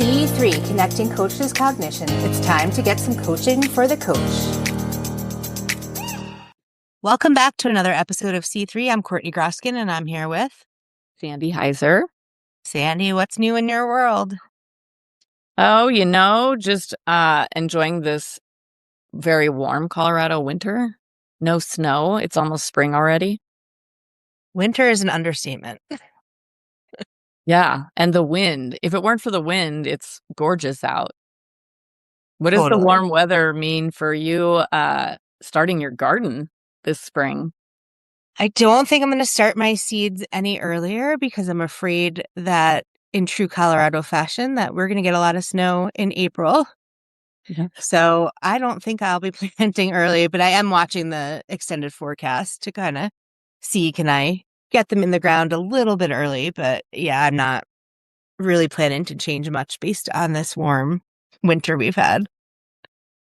C3, Connecting Coaches Cognition. It's time to get some coaching for the coach. Welcome back to another episode of C3. I'm Courtney Groskin, and I'm here with Sandy Heiser. Sandy, what's new in your world? Oh, just enjoying this very warm Colorado winter. No snow. It's almost spring already. Winter is an understatement. Yeah. And the wind. If it weren't for the wind, it's gorgeous out. What does the warm weather mean for you starting your garden this spring? I don't think I'm going to start my seeds any earlier because I'm afraid that in true Colorado fashion that we're going to get a lot of snow in April. Yeah. So I don't think I'll be planting early, but I am watching the extended forecast to kind of see, can I get them in the ground a little bit early? But yeah, I'm not really planning to change much based on this warm winter we've had.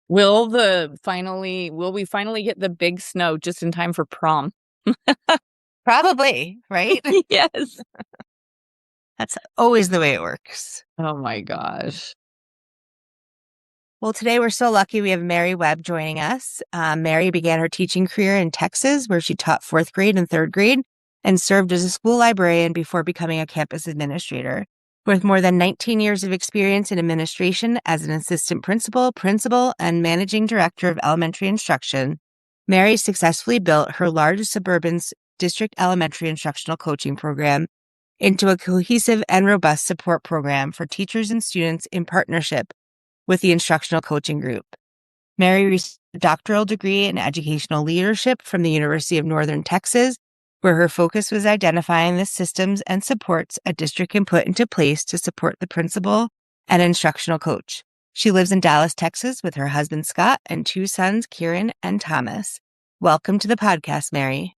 Will we finally get the big snow just in time for prom? Probably, right? Yes. That's always the way it works. Oh my gosh. Well, today we're so lucky we have Mary Webb joining us. Mary began her teaching career in Texas, where she taught 4th grade and 3rd grade and served as a school librarian before becoming a campus administrator. With more than 19 years of experience in administration as an assistant principal, and managing director of elementary instruction, Mary successfully built her largest suburban district elementary instructional coaching program into a cohesive and robust support program for teachers and students in partnership with the Instructional Coaching Group. Mary received a doctoral degree in educational leadership from the University of Northern Texas, where her focus was identifying the systems and supports a district can put into place to support the principal and instructional coach. She lives in Dallas, Texas, with her husband, Scott, and 2 sons, Kieran and Thomas. Welcome to the podcast, Mary.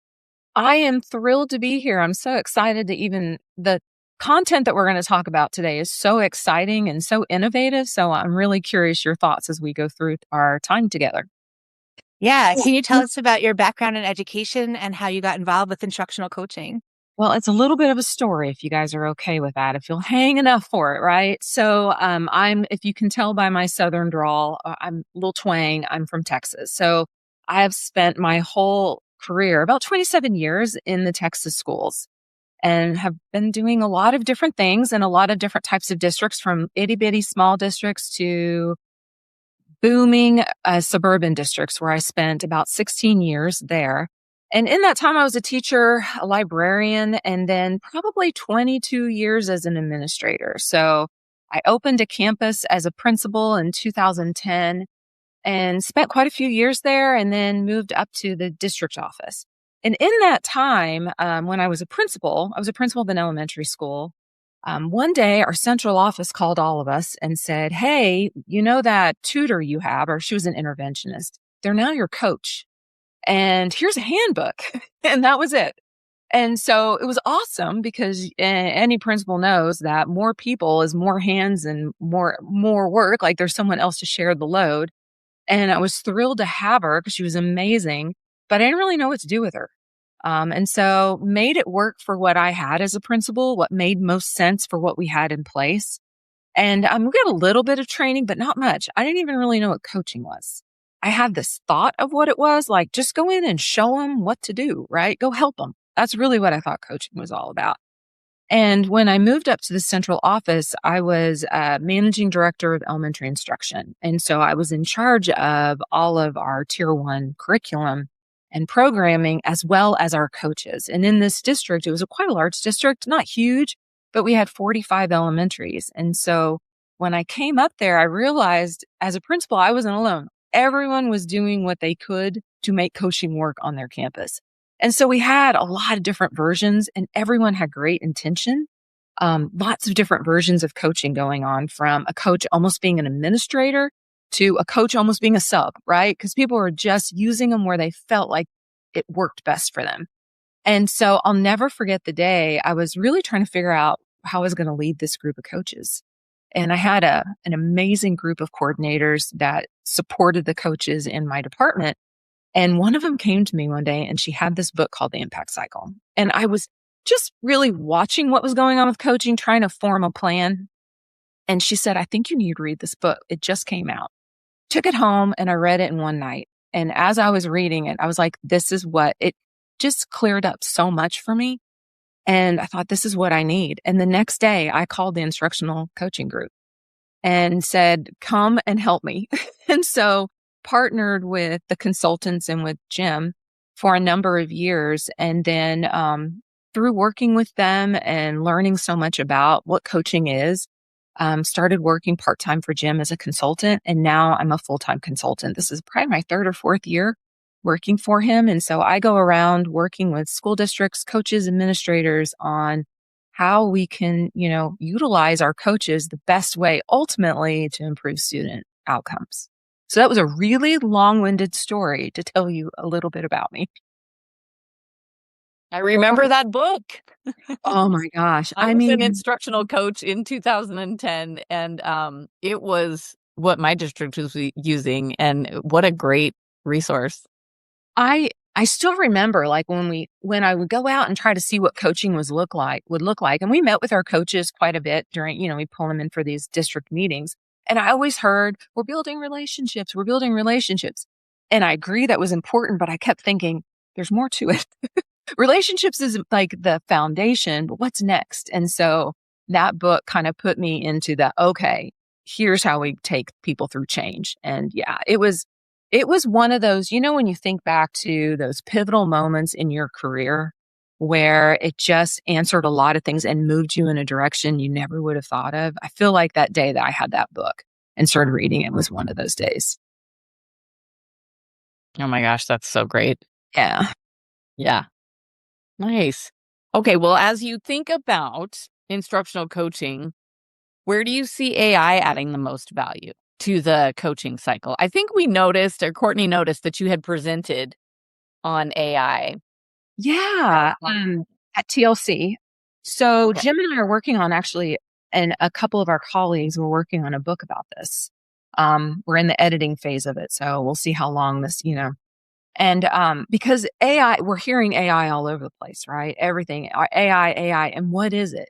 I am thrilled to be here. I'm so excited the content that we're going to talk about today is so exciting and so innovative. So I'm really curious your thoughts as we go through our time together. Yeah. Can you tell us about your background in education and how you got involved with instructional coaching? Well, it's a little bit of a story if you guys are okay with that, if you'll hang enough for it, right? So if you can tell by my Southern drawl, I'm a little twang. I'm from Texas. So I have spent my whole career, about 27 years in the Texas schools, and have been doing a lot of different things in a lot of different types of districts, from itty bitty small districts to booming suburban districts, where I spent about 16 years there. And in that time, I was a teacher, a librarian, and then probably 22 years as an administrator. So I opened a campus as a principal in 2010 and spent quite a few years there, and then moved up to the district office. And in that time, when I was a principal of an elementary school. One day, our central office called all of us and said, "Hey, you know that tutor you have," or she was an interventionist, "they're now your coach. And here's a handbook." And that was it. And so it was awesome because any principal knows that more people is more hands and more work. Like there's someone else to share the load. And I was thrilled to have her because she was amazing, but I didn't really know what to do with her. And so made it work for what I had as a principal, what made most sense for what we had in place. And we got a little bit of training, but not much. I didn't even really know what coaching was. I had this thought of what it was, like just go in and show them what to do, right? Go help them. That's really what I thought coaching was all about. And when I moved up to the central office, I was managing director of elementary instruction. And so I was in charge of all of our tier 1 curriculum and programming, as well as our coaches. And in this district, it was quite a large district, not huge, but we had 45 elementaries. And so when I came up there, I realized as a principal, I wasn't alone. Everyone was doing what they could to make coaching work on their campus. And so we had a lot of different versions, and everyone had great intention. Lots of different versions of coaching going on, from a coach almost being an administrator to a coach almost being a sub, right? Because people were just using them where they felt like it worked best for them. And so I'll never forget the day I was really trying to figure out how I was going to lead this group of coaches. And I had an amazing group of coordinators that supported the coaches in my department. And one of them came to me one day, and she had this book called The Impact Cycle. And I was just really watching what was going on with coaching, trying to form a plan. And she said, I think you need to read this book. It just came out. Took it home and I read it in one night. And as I was reading it, I was like, this is what it just cleared up so much for me. And I thought, this is what I need. And the next day I called the instructional coaching group and said, come and help me. And so partnered with the consultants and with Jim for a number of years. And then through working with them and learning so much about what coaching is, started working part-time for Jim as a consultant. And now I'm a full-time consultant. This is probably my third or fourth year working for him. And so I go around working with school districts, coaches, administrators on how we can, utilize our coaches the best way ultimately to improve student outcomes. So that was a really long-winded story to tell you a little bit about me. I remember that book. Oh my gosh. I was an instructional coach in 2010, and it was what my district was using, and what a great resource. I still remember like when I would go out and try to see what coaching would look like. And we met with our coaches quite a bit during, we pull them in for these district meetings. And I always heard, we're building relationships. And I agree that was important, but I kept thinking there's more to it. Relationships is like the foundation, but what's next? And so that book kind of put me into the, okay, here's how we take people through change. And yeah, it was one of those, when you think back to those pivotal moments in your career where it just answered a lot of things and moved you in a direction you never would have thought of. I feel like that day that I had that book and started reading it was one of those days. Oh my gosh, that's so great. Yeah. Yeah. Nice. Okay, well, as you think about instructional coaching, where do you see AI adding the most value to the coaching cycle? I think we noticed, or Courtney noticed, that you had presented on AI. Yeah, at TLC. So Jim and I are working on actually, and a couple of our colleagues were working on a book about this. We're in the editing phase of it, so we'll see how long this, And because AI, we're hearing AI all over the place, right? Everything, AI, and what is it?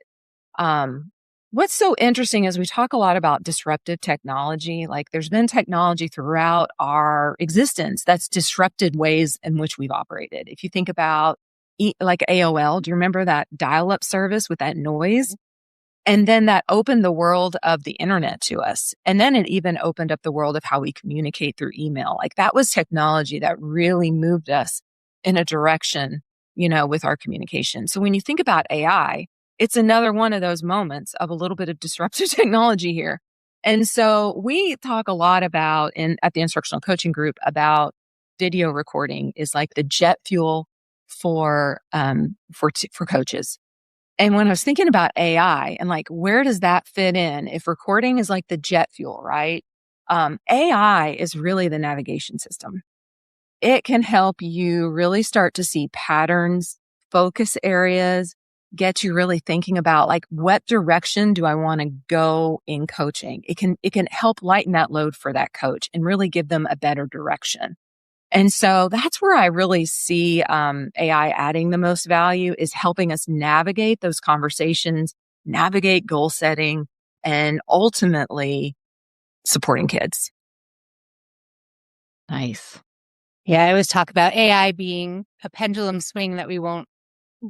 What's so interesting is we talk a lot about disruptive technology. Like there's been technology throughout our existence that's disrupted ways in which we've operated. If you think about like AOL, do you remember that dial-up service with that noise? And then that opened the world of the internet to us. And then it even opened up the world of how we communicate through email. Like that was technology that really moved us in a direction, with our communication. So when you think about AI, it's another one of those moments of a little bit of disruptive technology here. And so we talk a lot about at the instructional coaching group about video recording is like the jet fuel for coaches. And when I was thinking about AI and like, where does that fit in? If recording is like the jet fuel, right? AI is really the navigation system. It can help you really start to see patterns, focus areas, get you really thinking about like, what direction do I want to go in coaching? It can help lighten that load for that coach and really give them a better direction. And so that's where I really see AI adding the most value is helping us navigate those conversations, navigate goal setting, and ultimately supporting kids. Nice. Yeah, I always talk about AI being a pendulum swing that we won't,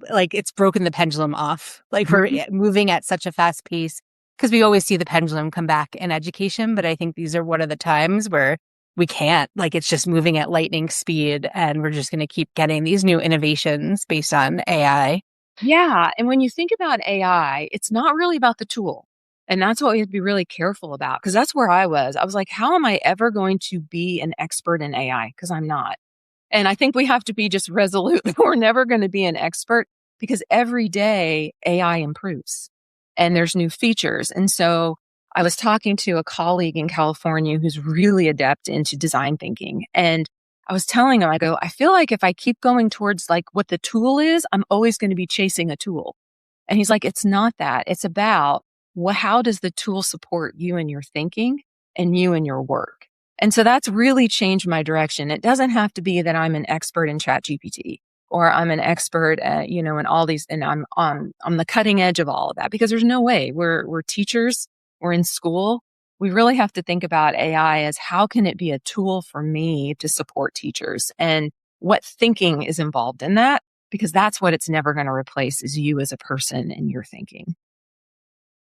like it's broken the pendulum off. Like we're moving at such a fast pace because we always see the pendulum come back in education. But I think these are one of the times where we can't, like it's just moving at lightning speed and we're just going to keep getting these new innovations based on AI. Yeah. And when you think about AI, it's not really about the tool. And that's what we have to be really careful about because that's where I was. I was like, how am I ever going to be an expert in AI? Because I'm not. And I think we have to be just resolute. We're never going to be an expert because every day AI improves and there's new features. And so I was talking to a colleague in California who's really adept into design thinking. And I was telling him, I go, I feel like if I keep going towards like what the tool is, I'm always going to be chasing a tool. And he's like, it's not that. It's about how does the tool support you in your thinking and you in your work? And so that's really changed my direction. It doesn't have to be that I'm an expert in ChatGPT or I'm an expert at, in all these, and I'm on the cutting edge of all of that because there's no way we're teachers. or in school, we really have to think about AI as how can it be a tool for me to support teachers and what thinking is involved in that, because that's what it's never going to replace is you as a person and your thinking.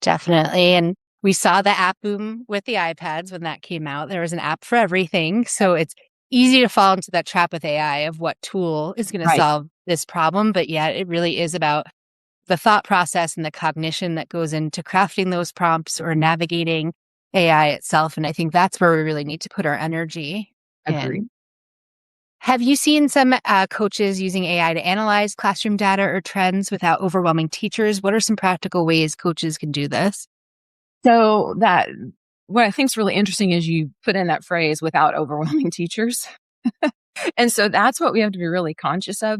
Definitely. And we saw the app boom with the iPads when that came out. There was an app for everything. So it's easy to fall into that trap with AI of what tool is going to Right. solve this problem. But yet it really is about the thought process and the cognition that goes into crafting those prompts or navigating AI itself. And I think that's where we really need to put our energy Agree. in. Have you seen some coaches using AI to analyze classroom data or trends without overwhelming teachers? What are some practical ways coaches can do this? So that what I think is really interesting is you put in that phrase without overwhelming teachers. And so that's what we have to be really conscious of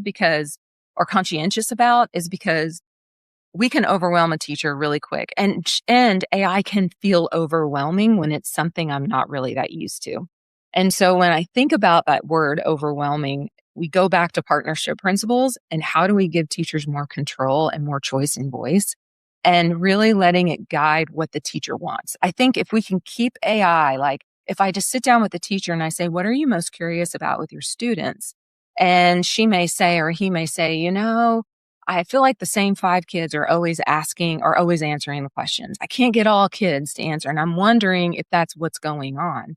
or conscientious about is because we can overwhelm a teacher really quick and AI can feel overwhelming when it's something I'm not really that used to. And so when I think about that word overwhelming, we go back to partnership principles and how do we give teachers more control and more choice and voice and really letting it guide what the teacher wants. I think if we can keep AI, like if I just sit down with the teacher and I say, what are you most curious about with your students? And she may say, or he may say, I feel like the same 5 kids are always asking or always answering the questions. I can't get all kids to answer. And I'm wondering if that's what's going on.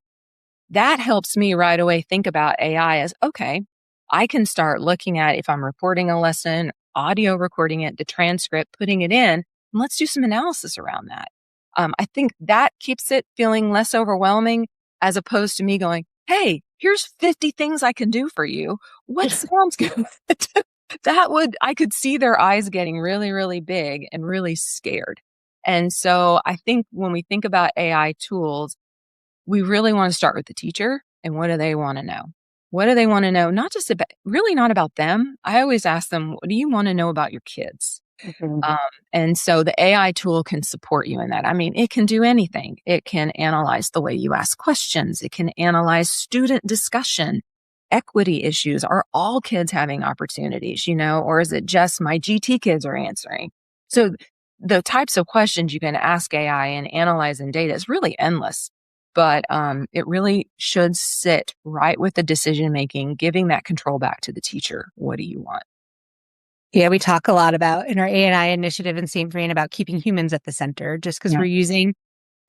That helps me right away think about AI as, okay, I can start looking at if I'm reporting a lesson, audio recording it, the transcript, putting it in, and let's do some analysis around that. I think that keeps it feeling less overwhelming as opposed to me going, hey, here's 50 things I can do for you. What sounds good? I could see their eyes getting really, really big and really scared. And so I think when we think about AI tools, we really want to start with the teacher and what do they want to know? What do they want to know? Not just about, really not about them. I always ask them, what do you want to know about your kids? Mhm. And so the AI tool can support you in that. I mean, it can do anything. It can analyze the way you ask questions. It can analyze student discussion, equity issues. Are all kids having opportunities, or is it just my GT kids are answering? So the types of questions you can ask AI and analyze in data is really endless. But it really should sit right with the decision making, giving that control back to the teacher. What do you want? Yeah, we talk a lot about in our A&I initiative in St. Vrain about keeping humans at the center. Just because Yeah. we're using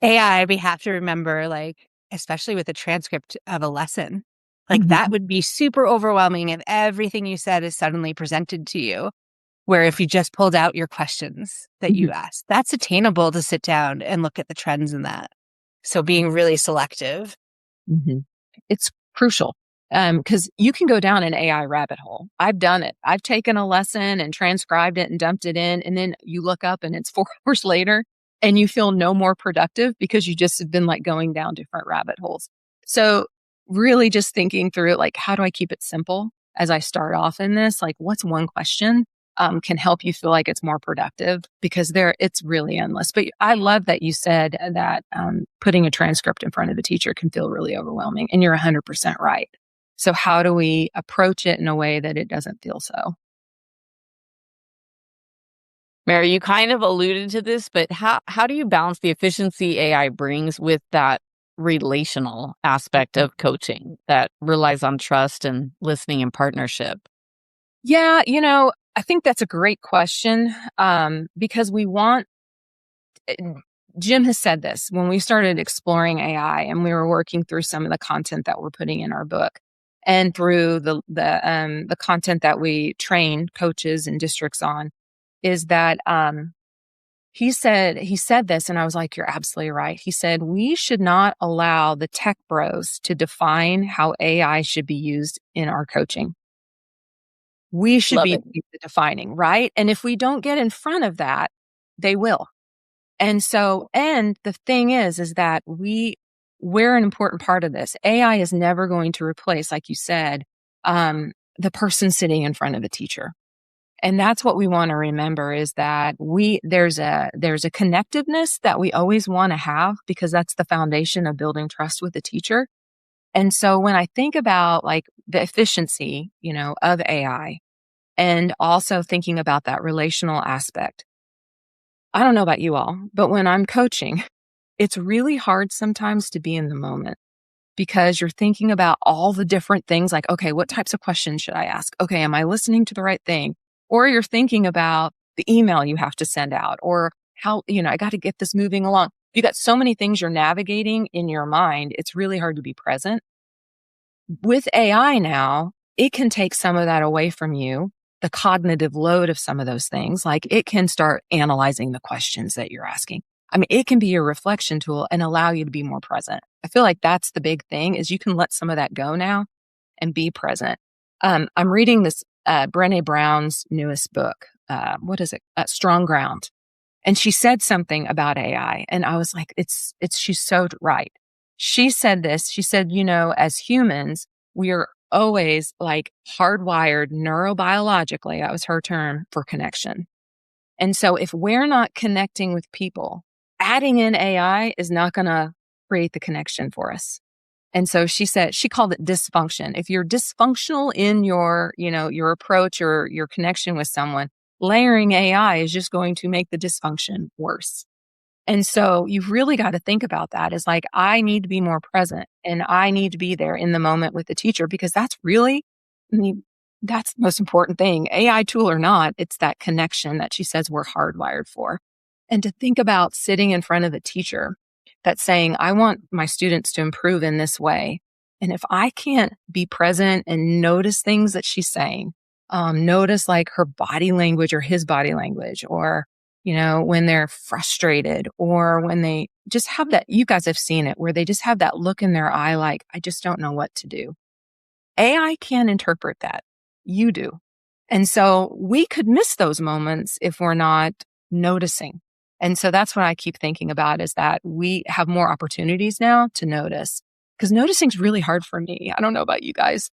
AI, we have to remember, like, especially with a transcript of a lesson, like that would be super overwhelming if everything you said is suddenly presented to you. Where if you just pulled out your questions that you asked, that's attainable to sit down and look at the trends in that. So being really selective. Mm-hmm. It's crucial because you can go down an AI rabbit hole. I've done it. I've taken a lesson and transcribed it and dumped it in. And then you look up and it's 4 hours later and you feel no more productive because you just have been like going down different rabbit holes. So really just thinking through it, like, how do I keep it simple as I start off in this? Like, what's one question can help you feel like it's more productive because it's really endless. But I love that you said that putting a transcript in front of the teacher can feel really overwhelming, and you're 100% right. So how do we approach it in a way that it doesn't feel so? Mary, you kind of alluded to this, but how do you balance the efficiency AI brings with that relational aspect of coaching that relies on trust and listening and partnership? Yeah, I think that's a great question because we want. Jim has said this when we started exploring AI and we were working through some of the content that we're putting in our book and through the content that we train coaches and districts on is that he said this and I was like, you're absolutely right. He said we should not allow the tech bros to define how AI should be used in our coaching. We should Love be it. the defining, right? And if we don't get in front of that, they will. And so, and the thing is that we're an important part of this. AI is never going to replace, like you said, the person sitting in front of a teacher. And that's what we want to remember is that there's a connectiveness that we always want to have because that's the foundation of building trust with the teacher. And so when I think about like the efficiency, of AI and also thinking about that relational aspect, I don't know about you all, but when I'm coaching, it's really hard sometimes to be in the moment because you're thinking about all the different things like, okay, what types of questions should I ask? Okay, am I listening to the right thing? Or you're thinking about the email you have to send out or how, I got to get this moving along. You got so many things you're navigating in your mind. It's really hard to be present. With AI now, it can take some of that away from you, the cognitive load of some of those things. Like it can start analyzing the questions that you're asking. I mean, it can be a reflection tool and allow you to be more present. I feel like that's the big thing is you can let some of that go now and be present. I'm reading this, Brené Brown's newest book. What is it? Strong Ground. And she said something about AI. And I was like, she's so right. She said this, she said, as humans, we are always like hardwired neurobiologically, that was her term, for connection. And so if we're not connecting with people, adding in AI is not going to create the connection for us. And so she said, she called it dysfunction. If you're dysfunctional in your approach or your connection with someone, layering AI is just going to make the dysfunction worse. And so you've really got to think about that as like, I need to be more present and I need to be there in the moment with the teacher because that's really, that's the most important thing. AI tool or not, it's that connection that she says we're hardwired for. And to think about sitting in front of a teacher that's saying, I want my students to improve in this way. And if I can't be present and notice things that she's saying, notice like her body language or his body language, or, when they're frustrated or when they just have that, you guys have seen it where they just have that look in their eye, like, I just don't know what to do. AI can't interpret that. You do. And so we could miss those moments if we're not noticing. And so that's what I keep thinking about is that we have more opportunities now to notice because noticing is really hard for me. I don't know about you guys.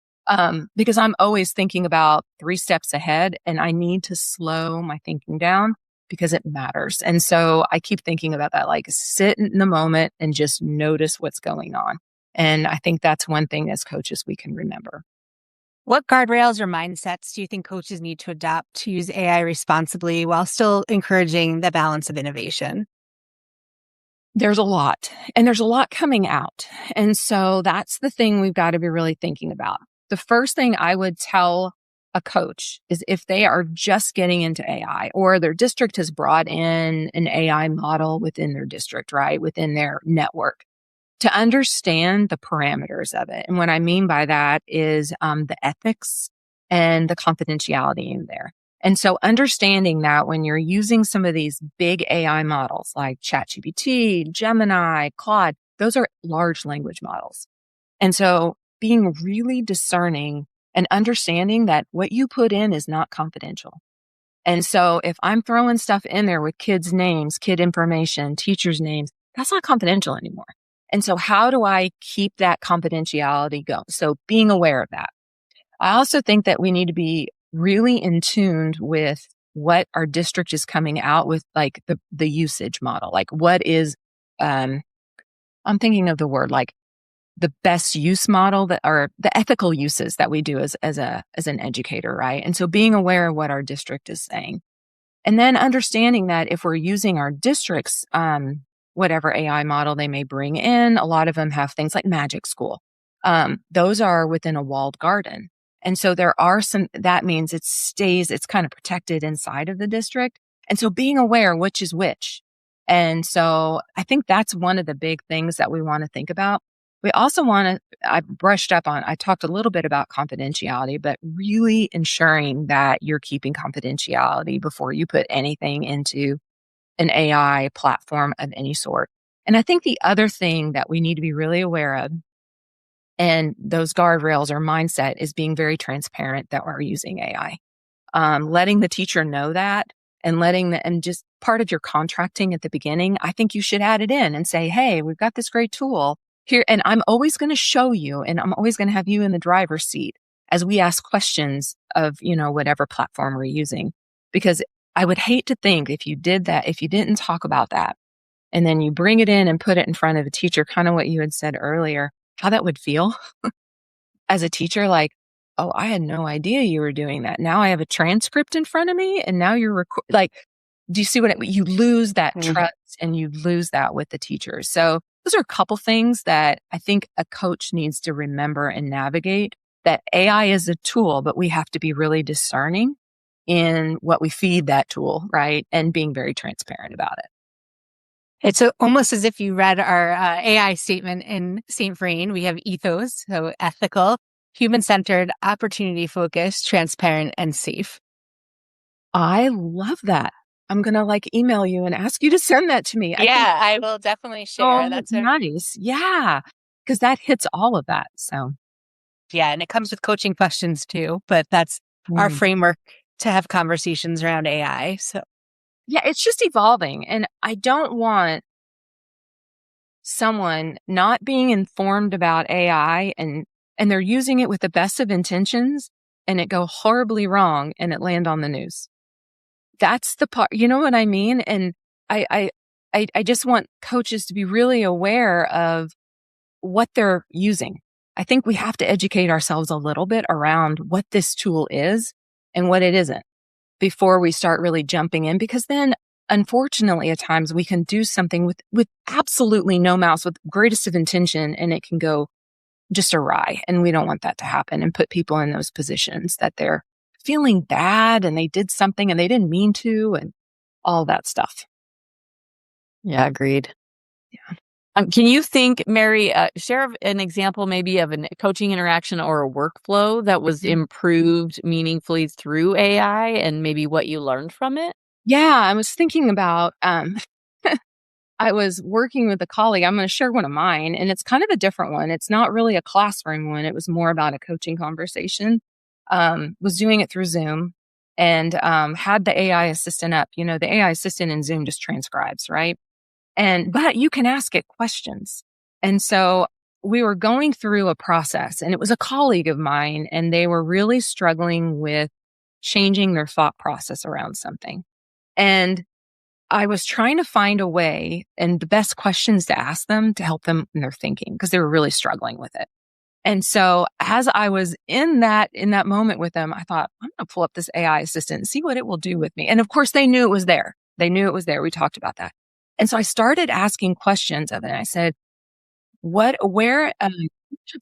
Because I'm always thinking about 3 steps ahead and I need to slow my thinking down because it matters. And so I keep thinking about that, like sit in the moment and just notice what's going on. And I think that's one thing as coaches we can remember. What guardrails or mindsets do you think coaches need to adopt to use AI responsibly while still encouraging the balance of innovation? There's a lot, and there's a lot coming out. And so that's the thing we've got to be really thinking about. The first thing I would tell a coach is if they are just getting into AI or their district has brought in an AI model within their district, right, within their network, to understand the parameters of it. And what I mean by that is the ethics and the confidentiality in there. And so understanding that when you're using some of these big AI models like ChatGPT, Gemini, Claude, those are large language models. And so being really discerning and understanding that what you put in is not confidential. And so if I'm throwing stuff in there with kids' names, kid information, teachers' names, that's not confidential anymore. And so how do I keep that confidentiality going? So being aware of that. I also think that we need to be really in tune with what our district is coming out with, like the usage model. Like what is, I'm thinking of the word like the best use model that are the ethical uses that we do as an educator, right? And so being aware of what our district is saying. And then understanding that if we're using our district's, whatever AI model they may bring in, a lot of them have things like Magic School. Those are within a walled garden. And so there are that means it's kind of protected inside of the district. And so being aware which is which. And so I think that's one of the big things that we want to think about. We also I talked a little bit about confidentiality, but really ensuring that you're keeping confidentiality before you put anything into an AI platform of any sort. And I think the other thing that we need to be really aware of, and those guardrails or mindset, is being very transparent that we're using AI. Letting the teacher know that and just part of your contracting at the beginning, I think you should add it in and say, hey, we've got this great tool here, and I'm always going to show you, and I'm always going to have you in the driver's seat as we ask questions of, whatever platform we're using. Because I would hate to think if you did that, if you didn't talk about that, and then you bring it in and put it in front of a teacher, kind of what you had said earlier, how that would feel as a teacher, like, oh, I had no idea you were doing that. Now I have a transcript in front of me and now you're like, do you see you lose that trust and you lose that with the teachers. So those are a couple things that I think a coach needs to remember and navigate, that AI is a tool, but we have to be really discerning in what we feed that tool, right? And being very transparent about it. It's almost as if you read our AI statement in St. Vrain. We have ethos, so ethical, human-centered, opportunity-focused, transparent, and safe. I love that. I'm going to email you and ask you to send that to me. I will definitely share. Oh, that's nice. Yeah. Because that hits all of that. So, yeah. And it comes with coaching questions too, but that's our framework to have conversations around AI. So, yeah, it's just evolving. And I don't want someone not being informed about AI and they're using it with the best of intentions and it go horribly wrong and it land on the news. That's the part, you know what I mean? And I just want coaches to be really aware of what they're using. I think we have to educate ourselves a little bit around what this tool is and what it isn't before we start really jumping in, because then unfortunately at times we can do something with absolutely no mouse, with greatest of intention, and it can go just awry. And we don't want that to happen and put people in those positions that they're feeling bad and they did something and they didn't mean to, and all that stuff. Yeah, agreed. Yeah. Can you think, Mary, share an example maybe of a coaching interaction or a workflow that was improved meaningfully through AI and maybe what you learned from it? Yeah, I was thinking about, I was working with a colleague. I'm going to share one of mine, and it's kind of a different one. It's not really a classroom one. It was more about a coaching conversation. Was doing it through Zoom and had the AI assistant up. You know, the AI assistant in Zoom just transcribes, right? But you can ask it questions. And so we were going through a process, and it was a colleague of mine, and they were really struggling with changing their thought process around something. And I was trying to find a way and the best questions to ask them to help them in their thinking, because they were really struggling with it. And so as I was in that moment with them, I thought, I'm going to pull up this AI assistant and see what it will do with me. And of course they knew it was there. They knew it was there. We talked about that. And so I started asking questions of it. I said, which of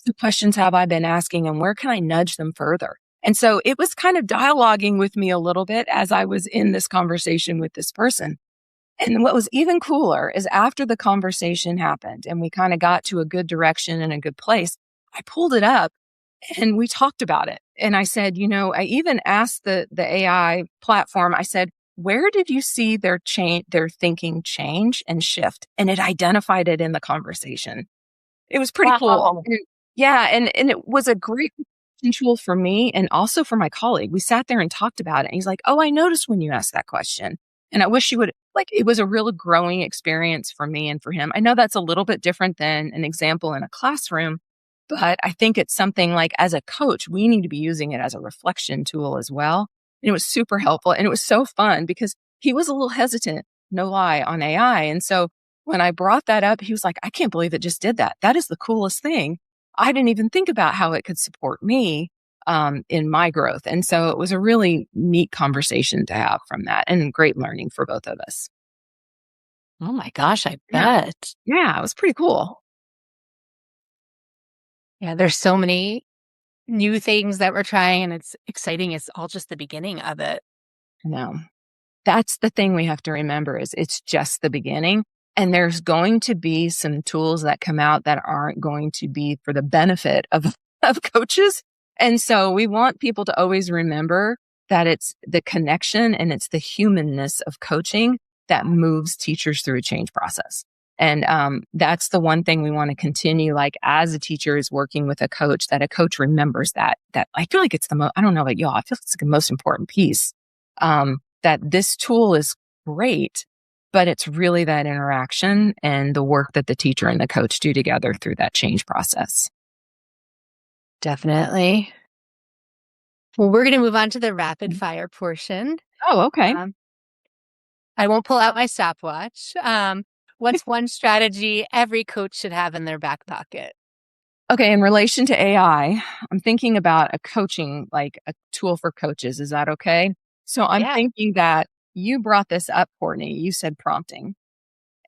the questions have I been asking and where can I nudge them further? And so it was kind of dialoguing with me a little bit as I was in this conversation with this person. And what was even cooler is after the conversation happened and we kind of got to a good direction and a good place, I pulled it up and we talked about it. And I said, I even asked the AI platform, I said, where did you see their thinking change and shift? And it identified it in the conversation. It was pretty cool. Yeah. And it was a great tool for me and also for my colleague. We sat there and talked about it. And he's like, oh, I noticed when you asked that question. And I wish you would, it was a real growing experience for me and for him. I know that's a little bit different than an example in a classroom, but I think it's something as a coach, we need to be using it as a reflection tool as well. And it was super helpful. And it was so fun because he was a little hesitant, no lie, on AI. And so when I brought that up, he was like, I can't believe it just did that. That is the coolest thing. I didn't even think about how it could support me in my growth. And so it was a really neat conversation to have from that and great learning for both of us. Oh my gosh, I bet. Yeah, it was pretty cool. Yeah, there's so many new things that we're trying and it's exciting. It's all just the beginning of it. No, that's the thing we have to remember is it's just the beginning. And there's going to be some tools that come out that aren't going to be for the benefit of coaches. And so we want people to always remember that it's the connection and it's the humanness of coaching that moves teachers through a change process. And that's the one thing we want to continue, as a teacher is working with a coach, that a coach remembers that I feel like it's I don't know about y'all, I feel like it's the most important piece, that this tool is great, but it's really that interaction and the work that the teacher and the coach do together through that change process. Definitely. Well, we're going to move on to the rapid fire portion. Oh, okay. I won't pull out my stopwatch. What's one strategy every coach should have in their back pocket? Okay. In relation to AI, I'm thinking about a coaching, a tool for coaches. Is that okay? So I'm thinking that you brought this up, Courtney. You said prompting.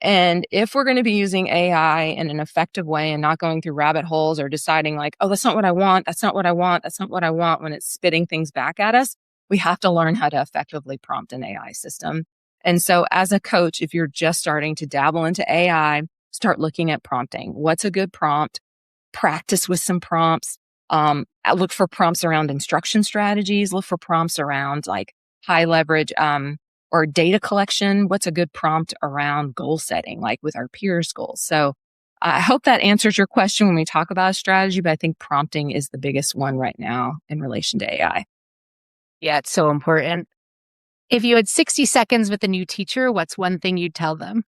And if we're going to be using AI in an effective way and not going through rabbit holes or deciding like, oh, that's not what I want. That's not what I want. That's not what I want when it's spitting things back at us, we have to learn how to effectively prompt an AI system. And so as a coach, if you're just starting to dabble into AI, start looking at prompting. What's a good prompt? Practice with some prompts. Look for prompts around instruction strategies. Look for prompts around like high leverage, or data collection. What's a good prompt around goal setting, like with our peers' goals? So I hope that answers your question when we talk about a strategy, but I think prompting is the biggest one right now in relation to AI. Yeah, it's so important. If you had 60 seconds with a new teacher, what's one thing you'd tell them?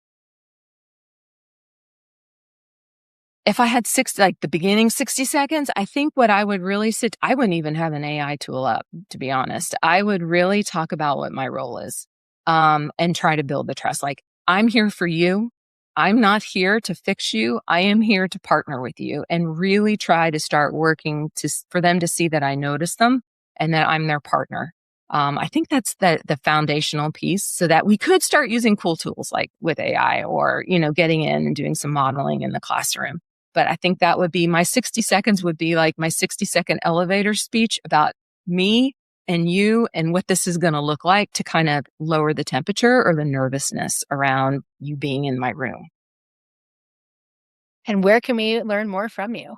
If I had the beginning 60 seconds, I think what I would really I wouldn't even have an AI tool up, to be honest. I would really talk about what my role is. And try to build the trust. Like, I'm here for you. I'm not here to fix you. I am here to partner with you and really try to start working for them to see that I notice them and that I'm their partner. I think that's the foundational piece so that we could start using cool tools like with AI or, getting in and doing some modeling in the classroom. But I think that would be my 60 seconds would be like my 60-second elevator speech about me and you and what this is going to look like to kind of lower the temperature or the nervousness around you being in my room. And where can we learn more from you?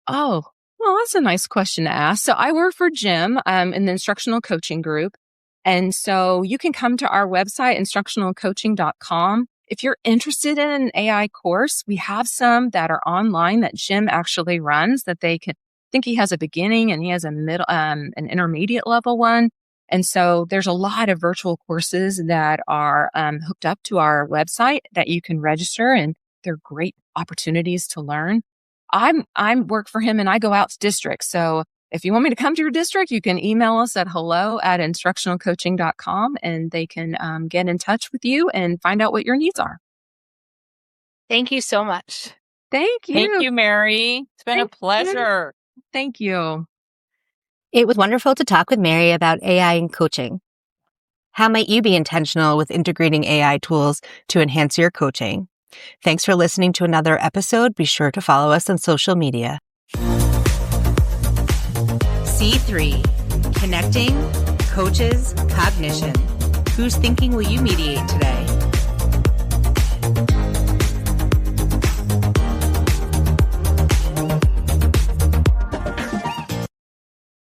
Oh, well, that's a nice question to ask. So I work for Jim in the instructional coaching group. And so you can come to our website, instructionalcoaching.com. If you're interested in an AI course, we have some that are online that Jim actually runs that they can. I think he has a beginning and he has a middle, an intermediate level one. And so there's a lot of virtual courses that are hooked up to our website that you can register, and they're great opportunities to learn. I work for him and I go out to districts. So if you want me to come to your district, you can email us at hello@instructionalcoaching.com and they can get in touch with you and find out what your needs are. Thank you so much. Thank you. Thank you, Mary. It's been a pleasure. Thank you. It was wonderful to talk with Mary about AI and coaching. How might you be intentional with integrating AI tools to enhance your coaching? Thanks for listening to another episode. Be sure to follow us on social media. C3, Connecting, Coaches, Cognition. Whose thinking will you mediate today?